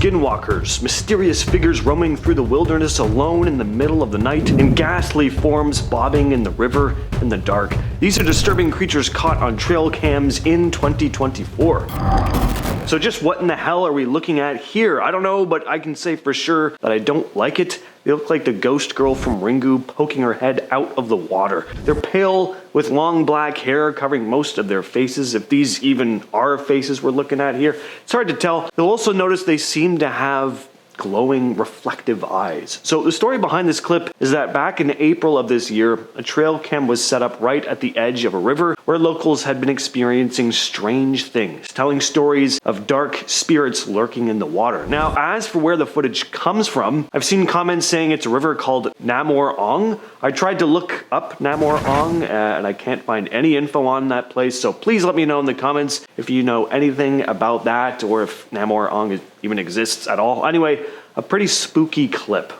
skinwalkers, mysterious figures roaming through the wilderness alone in the middle of the night, and ghastly forms bobbing in the river in the dark. These are disturbing creatures caught on trail cams in 2024. So just what in the hell are we looking at here? I don't know, but I can say for sure that I don't like it. They look like the ghost girl from Ringu poking her head out of the water. They're pale with long black hair covering most of their faces, if these even are faces we're looking at here. It's hard to tell. You'll also notice they seem to have glowing reflective eyes. So the story behind this clip is that back in April of this year, a trail cam was set up right at the edge of a river where locals had been experiencing strange things, telling stories of dark spirits lurking in the water. Now, as for where the footage comes from, I've seen comments saying it's a river called Namor Ong. I tried to look up Namor Ong and I can't find any info on that place, so please let me know in the comments if you know anything about that or if Namor Ong even exists at all. Anyway, a pretty spooky clip.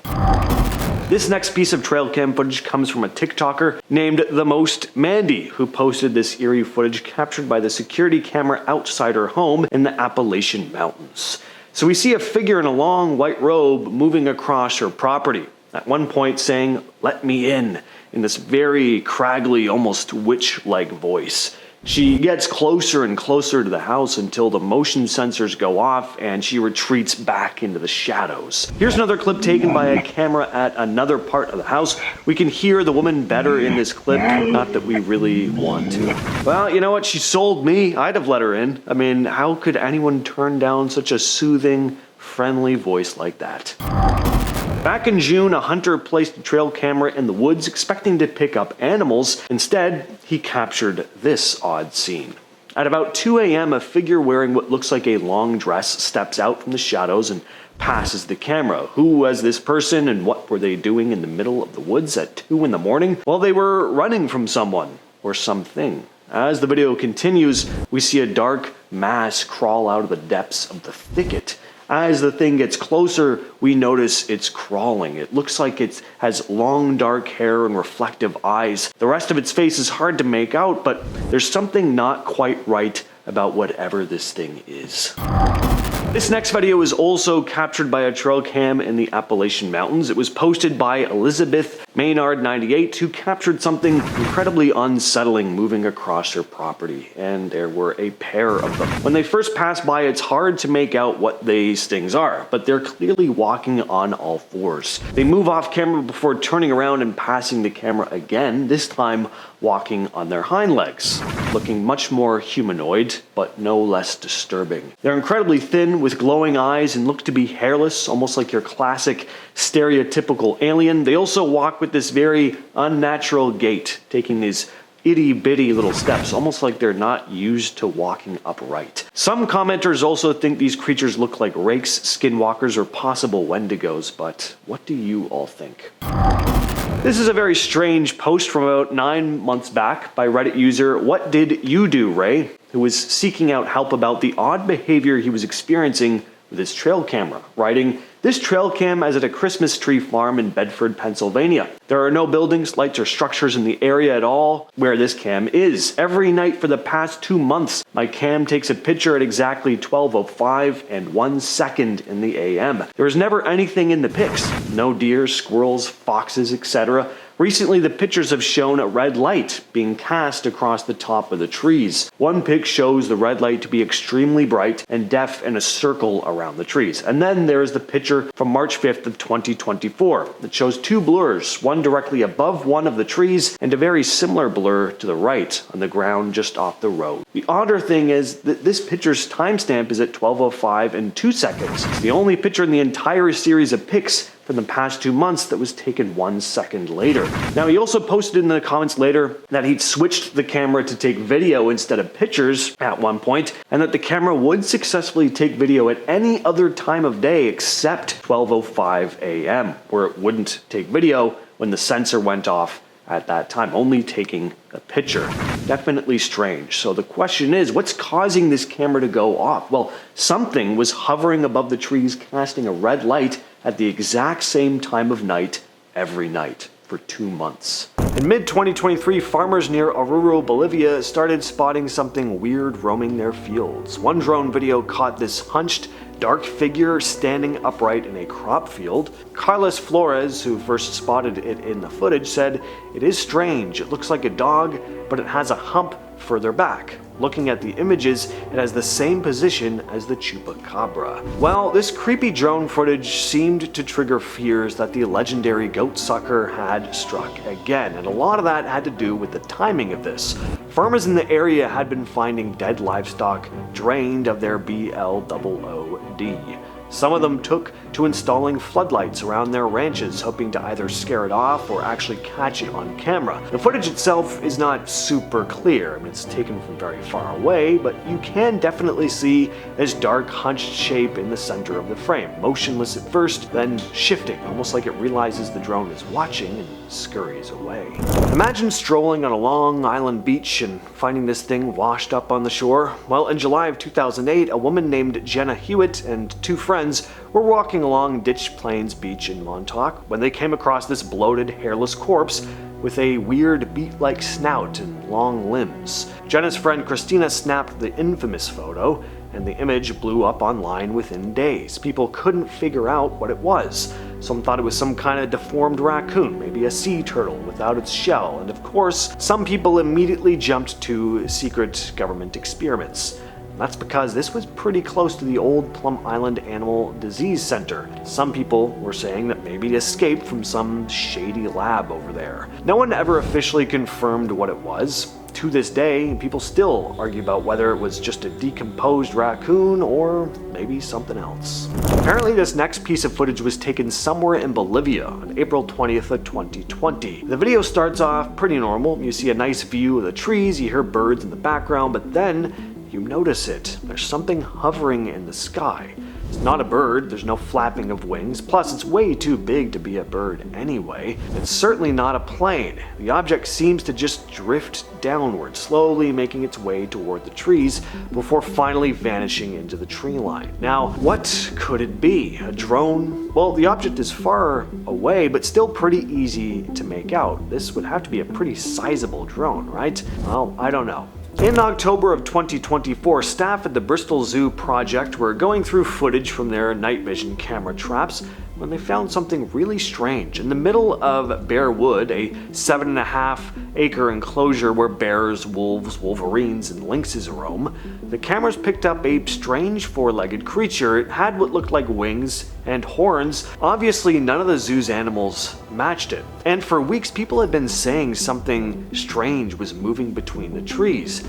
This next piece of trail cam footage comes from a TikToker named The Most Mandy, who posted this eerie footage captured by the security camera outside her home in the Appalachian Mountains. So we see a figure in a long white robe moving across her property, at one point saying, "Let me in this very craggly, almost witch-like voice. She gets closer and closer to the house until the motion sensors go off and she retreats back into the shadows. Here's another clip taken by a camera at another part of the house. We can hear the woman better in this clip, not that we really want to. Well, you know what? She sold me. I'd have let her in. I mean, how could anyone turn down such a soothing, friendly voice like that? Back in June, a hunter placed a trail camera in the woods expecting to pick up animals. Instead, he captured this odd scene. At about 2 a.m., a figure wearing what looks like a long dress steps out from the shadows and passes the camera. Who was this person and what were they doing in the middle of the woods at 2 in the morning? Well, they were running from someone or something. As the video continues, we see a dark mass crawl out of the depths of the thicket. As the thing gets closer, we notice it's crawling. It looks like it has long dark hair and reflective eyes. The rest of its face is hard to make out, but there's something not quite right about whatever this thing is. This next video was also captured by a trail cam in the Appalachian Mountains. It was posted by Elizabeth Maynard 98, who captured something incredibly unsettling moving across her property, and there were a pair of them. When they first pass by, it's hard to make out what these things are, but they're clearly walking on all fours. They move off camera before turning around and passing the camera again, this time walking on their hind legs, looking much more humanoid, but no less disturbing. They're incredibly thin with glowing eyes and look to be hairless, almost like your classic stereotypical alien. They also walk with this very unnatural gait, taking these itty-bitty little steps, almost like they're not used to walking upright. Some commenters also think these creatures look like rakes, skinwalkers, or possible wendigos, but what do you all think? This is a very strange post from about 9 months back by Reddit user What Did You Do, Ray, who was seeking out help about the odd behavior he was experiencing with his trail camera, writing, "This trail cam is at a Christmas tree farm in Bedford, Pennsylvania. There are no buildings, lights, or structures in the area at all where this cam is. Every night for the past 2 months, my cam takes a picture at exactly 12:05 and 1 second in the AM. There is never anything in the pics. No deer, squirrels, foxes, etc. Recently, the pictures have shown a red light being cast across the top of the trees. One pic shows the red light to be extremely bright and def in a circle around the trees. And then there is the picture from March 5th of 2024 that shows 2 blurs, one directly above one of the trees and a very similar blur to the right on the ground just off the road. The odder thing is that this picture's timestamp is at 12:05 and 2 seconds. It's the only picture in the entire series of pics from the past 2 months that was taken 1 second later. Now, he also posted in the comments later that he'd switched the camera to take video instead of pictures at one point, and that the camera would successfully take video at any other time of day except 12:05 a.m., where it wouldn't take video when the sensor went off at that time, only taking a picture. Definitely strange. So the question is, what's causing this camera to go off? Well, something was hovering above the trees, casting a red light at the exact same time of night every night for for 2 months. In mid-2023, farmers near Oruro, Bolivia started spotting something weird roaming their fields. One drone video caught this hunched, dark figure standing upright in a crop field. Carlos Flores, who first spotted it in the footage, said, "It is strange. It looks like a dog, but it has a hump further back. Looking at the images, it has the same position as the chupacabra." Well, this creepy drone footage seemed to trigger fears that the legendary goat sucker had struck again, and a lot of that had to do with the timing of this. Farmers in the area had been finding dead livestock drained of their BLOOD. Some of them took to installing floodlights around their ranches, hoping to either scare it off or actually catch it on camera. The footage itself is not super clear. I mean, it's taken from very far away, but you can definitely see this dark, hunched shape in the center of the frame, motionless at first, then shifting, almost like it realizes the drone is watching and scurries away. Imagine strolling on a Long Island beach and finding this thing washed up on the shore. Well, in July of 2008, a woman named Jenna Hewitt and 2 friends were walking along Ditch Plains Beach in Montauk when they came across this bloated, hairless corpse with a weird beak-like snout and long limbs. Jenna's friend Christina snapped the infamous photo, and the image blew up online within days. People couldn't figure out what it was. Some thought it was some kind of deformed raccoon, maybe a sea turtle without its shell, and of course, some people immediately jumped to secret government experiments. That's because this was pretty close to the old Plum Island Animal Disease Center. Some people were saying that maybe it escaped from some shady lab over there. No one ever officially confirmed what it was. To this day, people still argue about whether it was just a decomposed raccoon or maybe something else. Apparently, this next piece of footage was taken somewhere in Bolivia on April 20th of 2020. The video starts off pretty normal. You see a nice view of the trees, you hear birds in the background, but then you notice it. There's something hovering in the sky. It's not a bird, there's no flapping of wings, plus it's way too big to be a bird anyway. It's certainly not a plane. The object seems to just drift downward, slowly making its way toward the trees before finally vanishing into the tree line. Now, what could it be? A drone? Well, the object is far away, but still pretty easy to make out. This would have to be a pretty sizable drone, right? Well, I don't know. In October of 2024, staff at the Bristol Zoo project were going through footage from their night vision camera traps when they found something really strange. In the middle of Bear Wood, a 7.5-acre enclosure where bears, wolves, wolverines, and lynxes roam, the cameras picked up a strange 4-legged creature. It had what looked like wings and horns. Obviously, none of the zoo's animals matched it. And for weeks, people had been saying something strange was moving between the trees.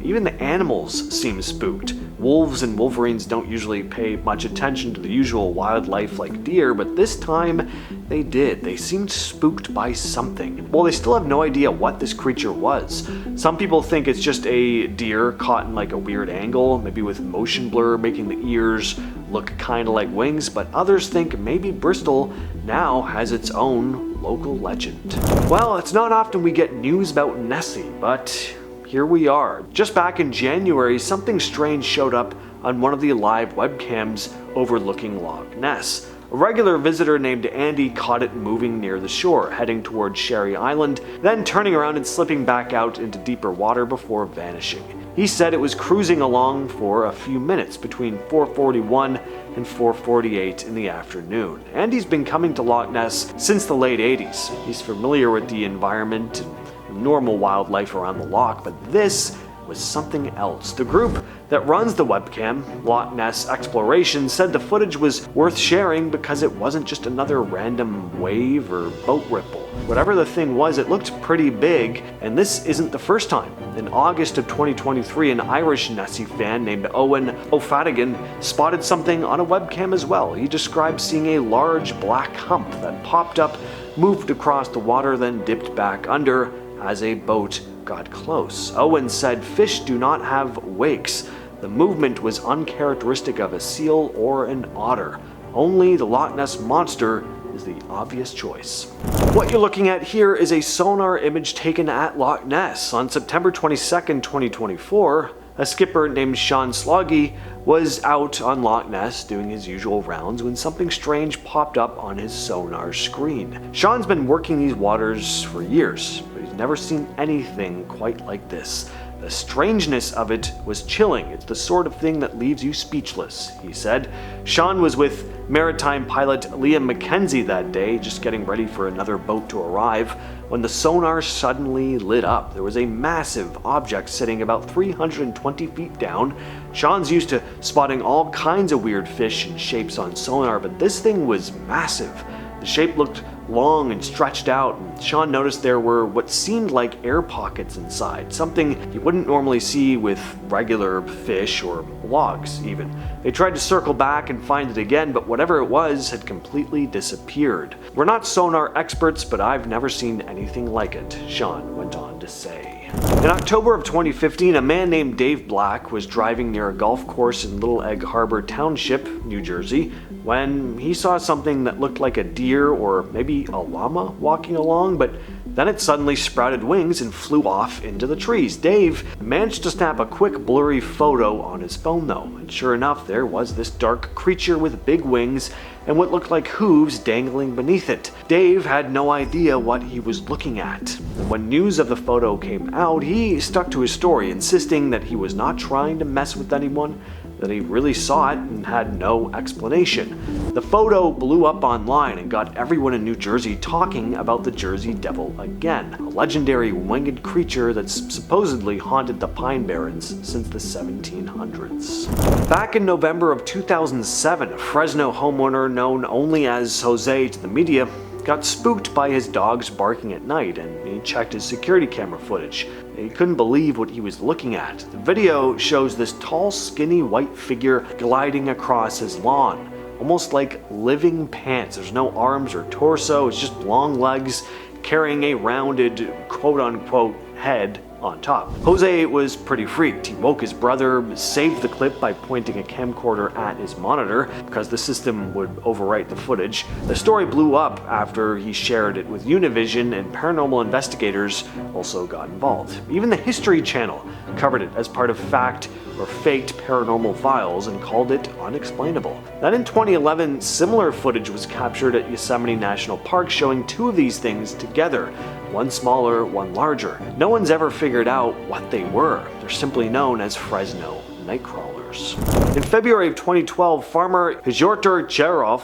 Even the animals seemed spooked. Wolves and wolverines don't usually pay much attention to the usual wildlife like deer, but this time they did. They seemed spooked by something. Well, they still have no idea what this creature was. Some people think it's just a deer caught in like a weird angle, maybe with motion blur making the ears look kind of like wings, but others think maybe Bristol now has its own local legend. Well, it's not often we get news about Nessie, but here we are. Just back in January, something strange showed up on one of the live webcams overlooking Loch Ness. A regular visitor named Andy caught it moving near the shore, heading towards Sherry Island, then turning around and slipping back out into deeper water before vanishing. He said it was cruising along for a few minutes between 4:41 and 4:48 in the afternoon. Andy's been coming to Loch Ness since the late 80s. He's familiar with the environment and normal wildlife around the loch, but this was something else. The group that runs the webcam, Loch Ness Exploration, said the footage was worth sharing because it wasn't just another random wave or boat ripple. Whatever the thing was, it looked pretty big, and this isn't the first time. In August of 2023, an Irish Nessie fan named Owen O'Fadigan spotted something on a webcam as well. He described seeing a large black hump that popped up, moved across the water, then dipped back under as a boat got close. Owen said fish do not have wakes. The movement was uncharacteristic of a seal or an otter. Only the Loch Ness Monster is the obvious choice. What you're looking at here is a sonar image taken at Loch Ness. On September 22nd, 2024, a skipper named Sean Sloggy was out on Loch Ness doing his usual rounds when something strange popped up on his sonar screen. Sean's been working these waters for years, but he's never seen anything quite like this. The strangeness of it was chilling. It's the sort of thing that leaves you speechless, he said. Sean was with maritime pilot Liam Mackenzie that day, just getting ready for another boat to arrive, when the sonar suddenly lit up. There was a massive object sitting about 320 feet down. Sean's used to spotting all kinds of weird fish and shapes on sonar, but this thing was massive. The shape looked long and stretched out, and Sean noticed there were what seemed like air pockets inside, something you wouldn't normally see with regular fish or logs even. They tried to circle back and find it again, but whatever it was had completely disappeared. We're not sonar experts, but I've never seen anything like it, Sean went on to say. In October of 2015, a man named Dave Black was driving near a golf course in Little Egg Harbor Township, New Jersey, when he saw something that looked like a deer or maybe a llama walking along, but then it suddenly sprouted wings and flew off into the trees. Dave managed to snap a quick blurry photo on his phone though, and sure enough, there was this dark creature with big wings and what looked like hooves dangling beneath it. Dave had no idea what he was looking at. And when news of the photo came out, he stuck to his story, insisting that he was not trying to mess with anyone, that he really saw it and had no explanation. The photo blew up online and got everyone in New Jersey talking about the Jersey Devil again, a legendary winged creature that's supposedly haunted the Pine Barrens since the 1700s. Back in November of 2007, a Fresno homeowner known only as Jose to the media got spooked by his dogs barking at night, and he checked his security camera footage. He couldn't believe what he was looking at. The video shows this tall, skinny white figure gliding across his lawn, almost like living pants. There's no arms or torso, it's just long legs carrying a rounded quote-unquote head on top. Jose was pretty freaked. He woke his brother, saved the clip by pointing a camcorder at his monitor because the system would overwrite the footage. The story blew up after he shared it with Univision, and paranormal investigators also got involved. Even the History Channel covered it as part of fact or faked paranormal files and called it unexplainable. Then in 2011, similar footage was captured at Yosemite National Park showing two of these things together. One smaller, one larger. No one's ever figured out what they were. They're simply known as Fresno nightcrawlers. In February of 2012, farmer Pyotr Cherov,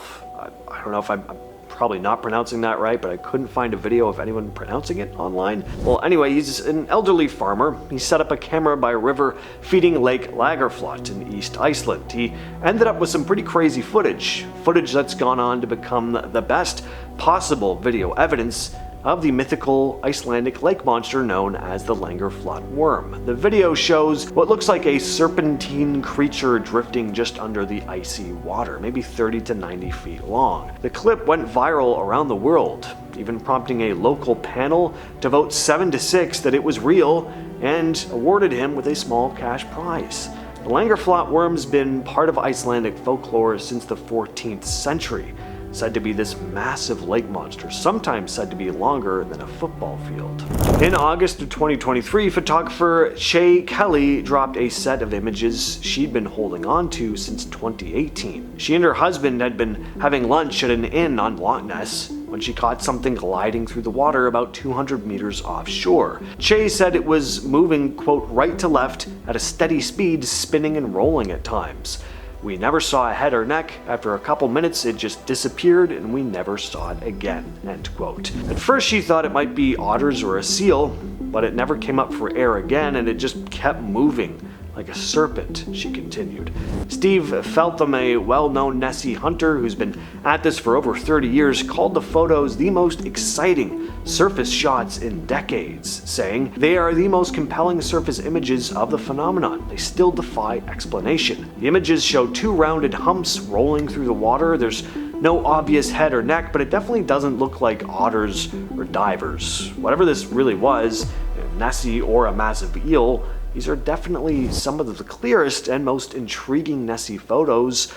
I don't know if I'm probably not pronouncing that right, but I couldn't find a video of anyone pronouncing it online. Well, anyway, he's an elderly farmer. He set up a camera by a river feeding Lake Lagerflot in East Iceland. He ended up with some pretty crazy footage that's gone on to become the best possible video evidence of the mythical Icelandic lake monster known as the Langerflot worm. The video shows what looks like a serpentine creature drifting just under the icy water, maybe 30 to 90 feet long. The clip went viral around the world, even prompting a local panel to vote 7-6 that it was real and awarded him with a small cash prize. The Langerflot worm's been part of Icelandic folklore since the 14th century. Said to be this massive lake monster, sometimes said to be longer than a football field. In August of 2023, photographer Shay Kelly dropped a set of images she'd been holding on to since 2018. She and her husband had been having lunch at an inn on Loch Ness when she caught something gliding through the water about 200 meters offshore. Shay said it was moving, quote, right to left at a steady speed, spinning and rolling at times. We never saw a head or neck. After a couple minutes, it just disappeared and we never saw it again, end quote. At first, she thought it might be otters or a seal, but it never came up for air again and it just kept moving like a serpent, she continued. Steve Feltham, a well-known Nessie hunter who's been at this for over 30 years, called the photos the most exciting surface shots in decades, saying they are the most compelling surface images of the phenomenon. They still defy explanation. The images show two rounded humps rolling through the water. There's no obvious head or neck, but it definitely doesn't look like otters or divers. Whatever this really was, Nessie or a massive eel, these are definitely some of the clearest and most intriguing Nessie photos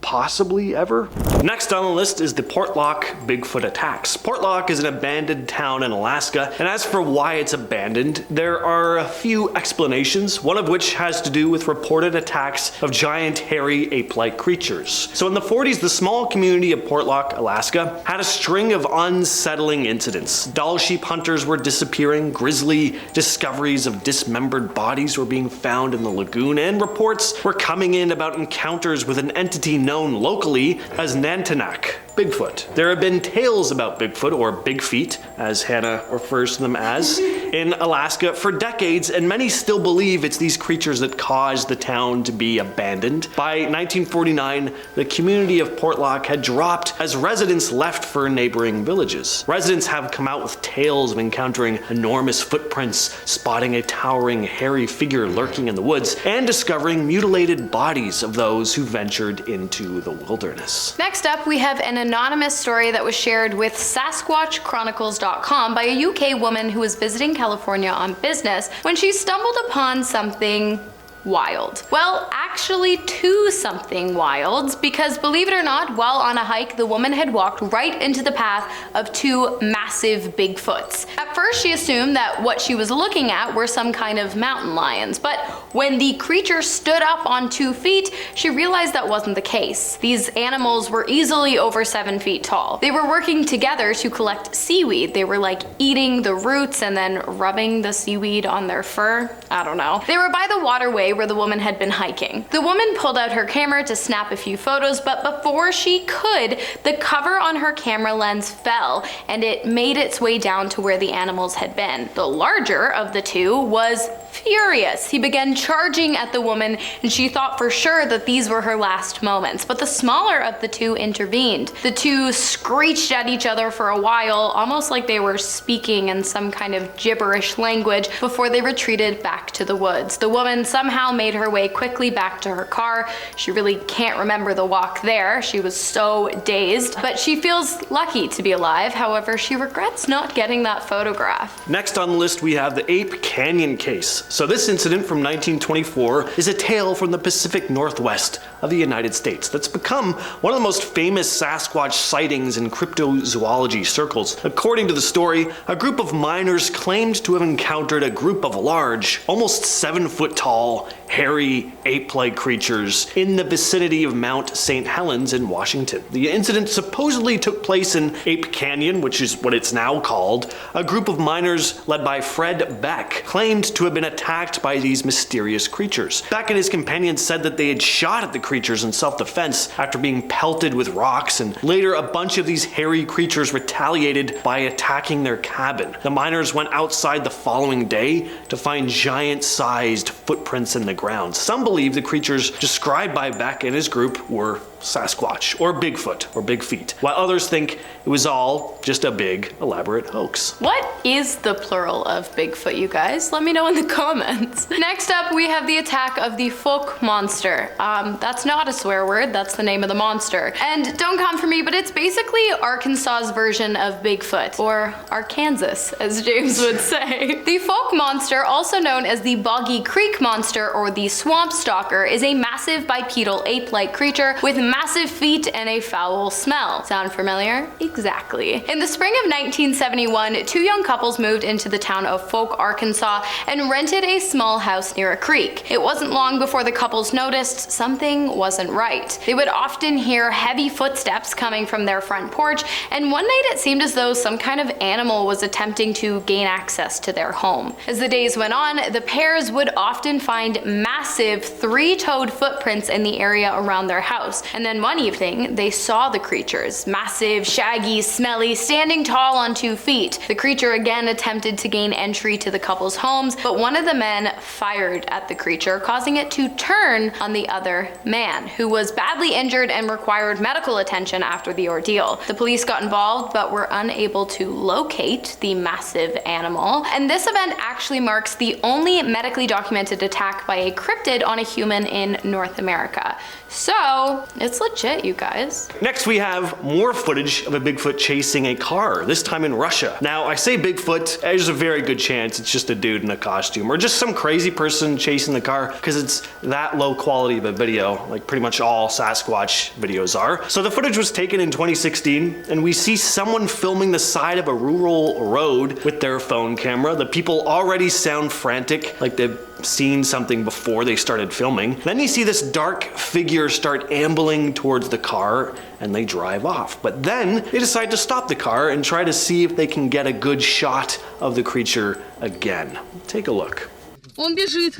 possibly ever? Next on the list is the Portlock Bigfoot attacks. Portlock is an abandoned town in Alaska, and as for why it's abandoned, there are a few explanations, one of which has to do with reported attacks of giant, hairy, ape-like creatures. So in the 40s, the small community of Portlock, Alaska, had a string of unsettling incidents. Doll sheep hunters were disappearing, grisly discoveries of dismembered bodies were being found in the lagoon, and reports were coming in about encounters with an entity known locally as Nantinak, Bigfoot. There have been tales about Bigfoot, or Big Feet, as Hannah refers to them as, in Alaska for decades, and many still believe it's these creatures that caused the town to be abandoned. By 1949, the community of Portlock had dropped as residents left for neighboring villages. Residents have come out with tales of encountering enormous footprints, spotting a towering, hairy figure lurking in the woods, and discovering mutilated bodies of those who ventured into the wilderness. Next up, we have an anonymous story that was shared with SasquatchChronicles.com by a UK woman who was visiting California on business when she stumbled upon something wild. Well, actually two something wilds, because believe it or not, while on a hike, the woman had walked right into the path of two massive Bigfoots. At first, she assumed that what she was looking at were some kind of mountain lions, but when the creature stood up on 2 feet, she realized that wasn't the case. These animals were easily over 7 feet tall. They were working together to collect seaweed. They were like eating the roots and then rubbing the seaweed on their fur. I don't know. They were by the waterway where the woman had been hiking. The woman pulled out her camera to snap a few photos, but before she could, the cover on her camera lens fell and it made its way down to where the animals had been. The larger of the two was furious. He began charging at the woman, and she thought for sure that these were her last moments, but the smaller of the two intervened. The two screeched at each other for a while, almost like they were speaking in some kind of gibberish language, before they retreated back to the woods. The woman somehow made her way quickly back to her car. She really can't remember the walk there. She was so dazed, but she feels lucky to be alive. However, she regrets not getting that photograph. Next on the list, we have the Ape Canyon case. So this incident from 1924 is a tale from the Pacific Northwest of the United States that's become one of the most famous Sasquatch sightings in cryptozoology circles. According to the story, a group of miners claimed to have encountered a group of large, almost 7-foot tall, hairy, ape-like creatures in the vicinity of Mount St. Helens in Washington. The incident supposedly took place in Ape Canyon, which is what it's now called. A group of miners led by Fred Beck claimed to have been attacked by these mysterious creatures. Beck and his companions said that they had shot at the creatures in self-defense after being pelted with rocks, and later a bunch of these hairy creatures retaliated by attacking their cabin. The miners went outside the following day to find giant-sized footprints in the ground. Some believe the creatures described by Beck and his group were Sasquatch, or Bigfoot, or Big Feet, while others think it was all just a big, elaborate hoax. What is the plural of Bigfoot, you guys? Let me know in the comments. Next up, we have the attack of the folk monster. That's not a swear word, that's the name of the monster. And don't come for me, but it's basically Arkansas's version of Bigfoot, or Arkansas, as James would say. The folk monster, also known as the Boggy Creek monster or the swamp stalker, is a massive bipedal ape-like creature with massive feet and a foul smell. Sound familiar? Exactly. In the spring of 1971, 2 young couples moved into the town of Folk, Arkansas, and rented a small house near a creek. It wasn't long before the couples noticed something wasn't right. They would often hear heavy footsteps coming from their front porch, and one night it seemed as though some kind of animal was attempting to gain access to their home. As the days went on, the pairs would often find massive 3-toed footprints in the area around their house. And then one evening, they saw the creatures, massive, shaggy, smelly, standing tall on 2 feet. The creature again attempted to gain entry to the couple's homes, but one of the men fired at the creature, causing it to turn on the other man, who was badly injured and required medical attention after the ordeal. The police got involved, but were unable to locate the massive animal. And this event actually marks the only medically documented attack by a cryptid on a human in North America. So, It's legit, you guys. Next, we have more footage of a Bigfoot chasing a car, this time in Russia. Now, I say Bigfoot, there's a very good chance it's just a dude in a costume or just some crazy person chasing the car because it's that low quality of a video, like pretty much all Sasquatch videos are. So the footage was taken in 2016, and we see someone filming the side of a rural road with their phone camera. The people already sound frantic, like they've seen something before they started filming. Then you see this dark figure start ambling towards the car and they drive off. But then they decide to stop the car and try to see if they can get a good shot of the creature again. Take a look. Он бежит.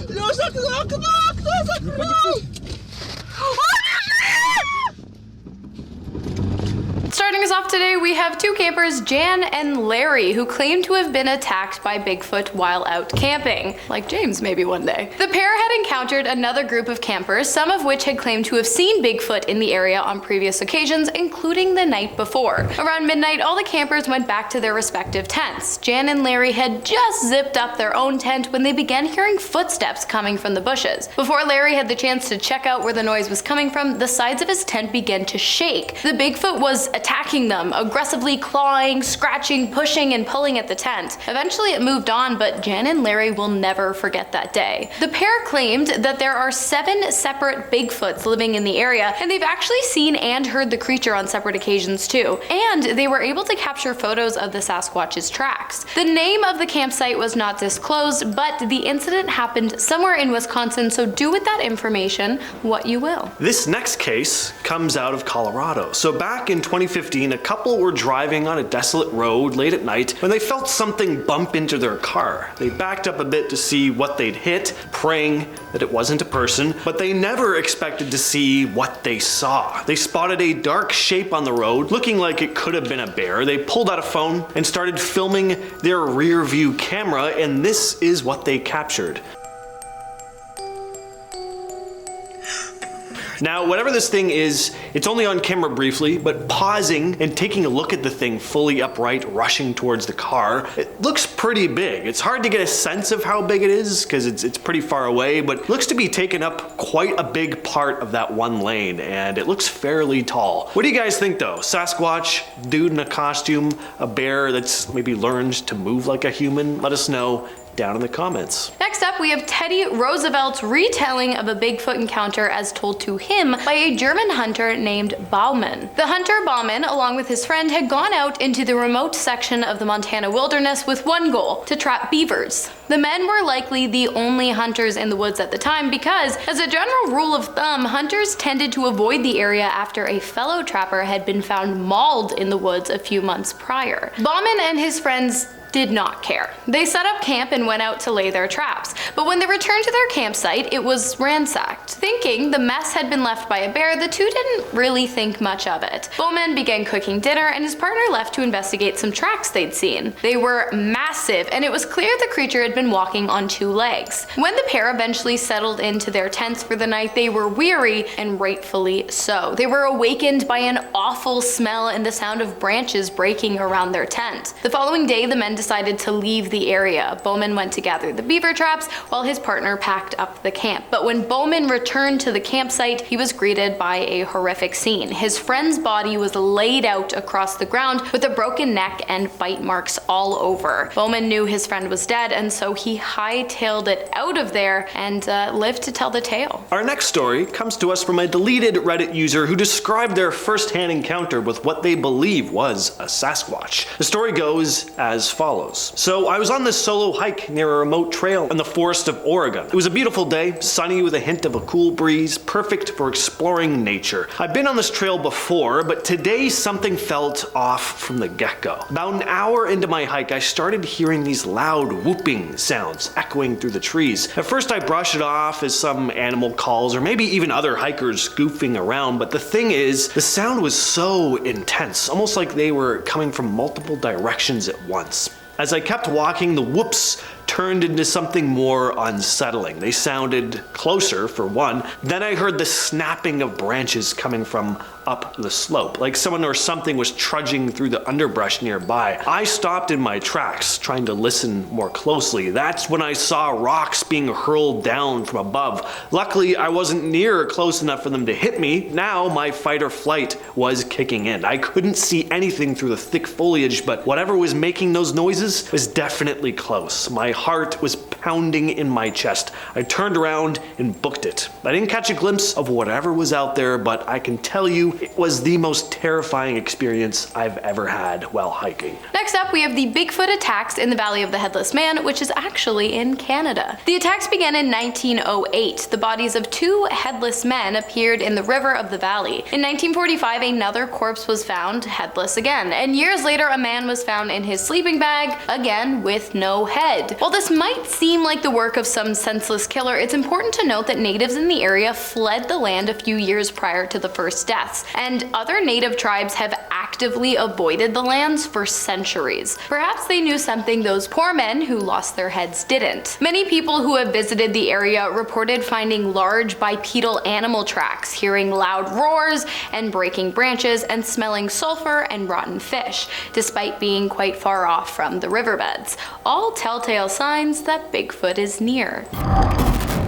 Лёша, кто закрыл? Starting us off today, we have two campers, Jan and Larry, who claim to have been attacked by Bigfoot while out camping. Like James, maybe one day. The pair had encountered another group of campers, some of which had claimed to have seen Bigfoot in the area on previous occasions, including the night before. Around midnight, all the campers went back to their respective tents. Jan and Larry had just zipped up their own tent when they began hearing footsteps coming from the bushes. Before Larry had the chance to check out where the noise was coming from, the sides of his tent began to shake. The Bigfoot was attacking them, aggressively clawing, scratching, pushing, and pulling at the tent. Eventually it moved on, but Jan and Larry will never forget that day. The pair claimed that there are 7 separate Bigfoots living in the area, and they've actually seen and heard the creature on separate occasions too. And they were able to capture photos of the Sasquatch's tracks. The name of the campsite was not disclosed, but the incident happened somewhere in Wisconsin, so do with that information what you will. This next case comes out of Colorado. So back in 2015, a couple were driving on a desolate road late at night when they felt something bump into their car. They backed up a bit to see what they'd hit, praying that it wasn't a person, but they never expected to see what they saw. They spotted a dark shape on the road, looking like it could have been a bear. They pulled out a phone and started filming their rear view camera, and this is what they captured. Now, whatever this thing is, it's only on camera briefly, but pausing and taking a look at the thing fully upright, rushing towards the car, it looks pretty big. It's hard to get a sense of how big it is because it's pretty far away, but looks to be taking up quite a big part of that one lane, and it looks fairly tall. What do you guys think though? Sasquatch, dude in a costume, a bear that's maybe learned to move like a human? Let us know down in the comments. Next up, we have Teddy Roosevelt's retelling of a Bigfoot encounter as told to him by a German hunter named Baumann. The hunter Baumann, along with his friend, had gone out into the remote section of the Montana wilderness with one goal: to trap beavers. The men were likely the only hunters in the woods at the time because, as a general rule of thumb, hunters tended to avoid the area after a fellow trapper had been found mauled in the woods a few months prior. Baumann and his friends did not care. They set up camp and went out to lay their traps, but when they returned to their campsite, it was ransacked. Thinking the mess had been left by a bear, the two didn't really think much of it. Bowman began cooking dinner, and his partner left to investigate some tracks they'd seen. They were massive, and it was clear the creature had been walking on 2 legs. When the pair eventually settled into their tents for the night, they were weary, and rightfully so. They were awakened by an awful smell and the sound of branches breaking around their tent. The following day, the men decided to leave the area. Bowman went to gather the beaver traps while his partner packed up the camp. But when Bowman returned to the campsite, he was greeted by a horrific scene. His friend's body was laid out across the ground with a broken neck and bite marks all over. Bowman knew his friend was dead, and so he hightailed it out of there and lived to tell the tale. Our next story comes to us from a deleted Reddit user who described their first-hand encounter with what they believe was a Sasquatch. The story goes as follows. So I was on this solo hike near a remote trail in the forest of Oregon. It was a beautiful day, sunny with a hint of a cool breeze, perfect for exploring nature. I've been on this trail before, but today something felt off from the get-go. About an hour into my hike, I started hearing these loud whooping sounds echoing through the trees. At first I brushed it off as some animal calls or maybe even other hikers goofing around, but the thing is, the sound was so intense, almost like they were coming from multiple directions at once. As I kept walking, the whoops turned into something more unsettling. They sounded closer, for one. Then I heard the snapping of branches coming from up the slope, like someone or something was trudging through the underbrush nearby. I stopped in my tracks, trying to listen more closely. That's when I saw rocks being hurled down from above. Luckily, I wasn't near or close enough for them to hit me. Now my fight or flight was kicking in. I couldn't see anything through the thick foliage, but whatever was making those noises was definitely close. My heart was pounding in my chest. I turned around and booked it. I didn't catch a glimpse of whatever was out there, but I can tell you it was the most terrifying experience I've ever had while hiking. Next up, we have the Bigfoot attacks in the Valley of the Headless Man, which is actually in Canada. The attacks began in 1908. The bodies of two headless men appeared in the river of the valley. In 1945, another corpse was found headless again, and years later, a man was found in his sleeping bag, again with no head. While this might seem like the work of some senseless killer, it's important to note that natives in the area fled the land a few years prior to the first deaths, and other native tribes have actively avoided the lands for centuries. Perhaps they knew something those poor men who lost their heads didn't. Many people who have visited the area reported finding large bipedal animal tracks, hearing loud roars and breaking branches, and smelling sulfur and rotten fish, despite being quite far off from the riverbeds. All telltale signs that Bigfoot is near.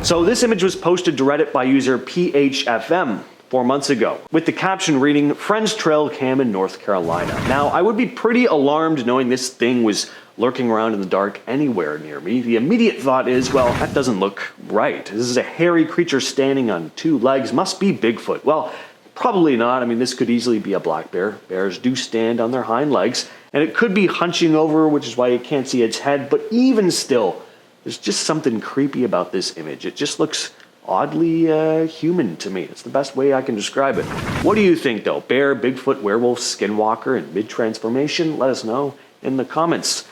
So this image was posted to Reddit by user PHFM 4 months ago, with the caption reading, "Friend's trail cam in North Carolina." Now, I would be pretty alarmed knowing this thing was lurking around in the dark anywhere near me. The immediate thought is, well, that doesn't look right. This is a hairy creature standing on two legs, must be Bigfoot. Well, probably not. I mean, this could easily be a black bear. Bears do stand on their hind legs, and it could be hunching over, which is why you can't see its head, but even still, there's just something creepy about this image. It just looks oddly human to me. It's the best way I can describe it. What do you think though? Bear, Bigfoot, werewolf, skinwalker, and mid-transformation? Let us know in the comments.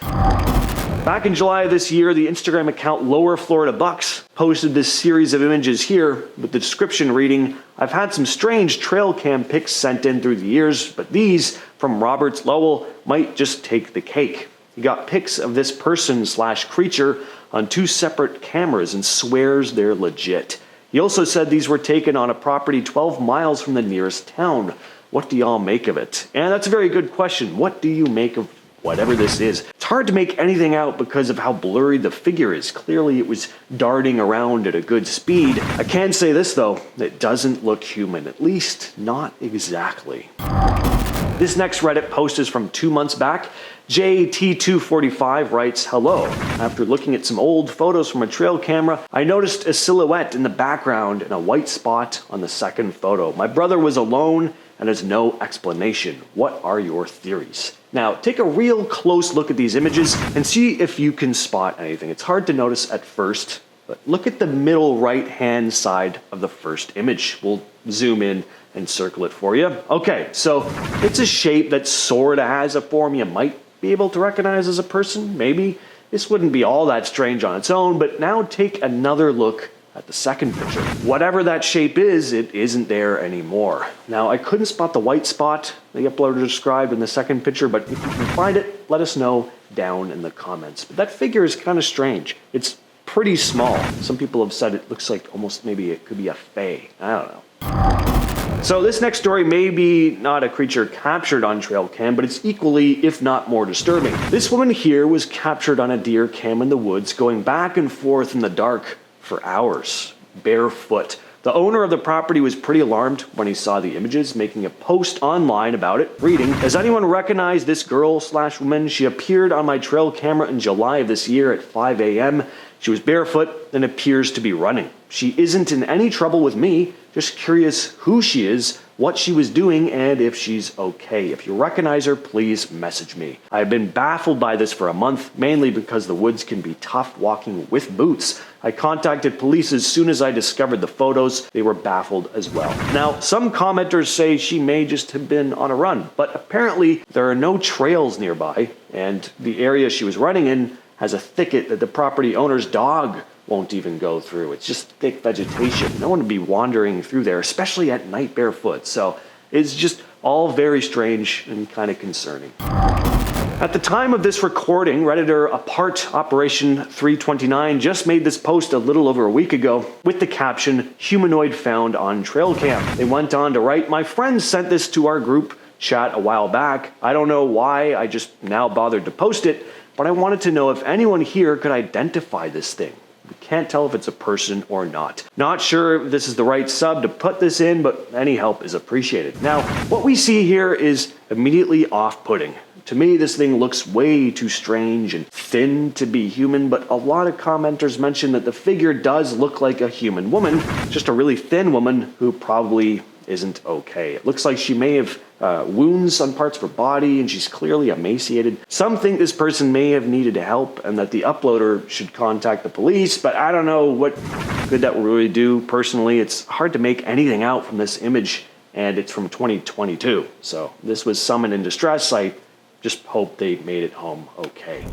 Back in July of this year, the Instagram account Lower Florida Bucks posted this series of images here with the description reading, "I've had some strange trail cam pics sent in through the years, but these from Roberts Lowell might just take the cake." He got pics of this person/creature on two separate cameras and swears they're legit. He also said these were taken on a property 12 miles from the nearest town. What do y'all make of it? And that's a very good question. What do you make of whatever this is? It's hard to make anything out because of how blurry the figure is. Clearly it was darting around at a good speed. I can say this though, it doesn't look human, at least not exactly. This next Reddit post is from 2 months back. JT245 writes, "Hello. After looking at some old photos from a trail camera, I noticed a silhouette in the background and a white spot on the second photo. My brother was alone and has no explanation. What are your theories?" Now, take a real close look at these images and see if you can spot anything. It's hard to notice at first, but look at the middle right-hand side of the first image. We'll zoom in and circle it for you. Okay, so it's a shape that sort of has a form you might be able to recognize as a person, maybe. This wouldn't be all that strange on its own, but now take another look at the second picture. Whatever that shape is, it isn't there anymore. Now, I couldn't spot the white spot the uploader described in the second picture, but if you can find it, let us know down in the comments. But that figure is kind of strange. It's pretty small. Some people have said it looks like almost maybe it could be a fae. I don't know. So this next story may be not a creature captured on trail cam, but it's equally, if not more disturbing. This woman here was captured on a deer cam in the woods, going back and forth in the dark for hours, barefoot. The owner of the property was pretty alarmed when he saw the images, making a post online about it, reading, "Does anyone recognize this girl/woman? She appeared on my trail camera in July of this year at 5 a.m. She was barefoot and appears to be running. She isn't in any trouble with me, just curious who she is, what she was doing, and if she's okay. If you recognize her, please message me. I've been baffled by this for a month, mainly because the woods can be tough walking with boots. I contacted police as soon as I discovered the photos. They were baffled as well." Now, some commenters say she may just have been on a run, but apparently there are no trails nearby, and the area she was running in has a thicket that the property owner's dog won't even go through. It's just thick vegetation. No one would be wandering through there, especially at night barefoot. So it's just all very strange and kind of concerning. At the time of this recording, Redditor Apart Operation 329 just made this post a little over a week ago with the caption, "Humanoid found on trail cam." They went on to write, "My friend sent this to our group chat a while back. I don't know why I just now bothered to post it, but I wanted to know if anyone here could identify this thing. We can't tell if it's a person or not. Not sure if this is the right sub to put this in, but any help is appreciated." Now, what we see here is immediately off-putting. To me, this thing looks way too strange and thin to be human, but a lot of commenters mention that the figure does look like a human woman, just a really thin woman who probably isn't okay. It looks like she may have wounds on parts of her body, and she's clearly emaciated. Some think this person may have needed help and that the uploader should contact the police, but I don't know what good that will really do. Personally, it's hard to make anything out from this image, and it's from 2022. So this was someone in distress. I just hope they made it home okay.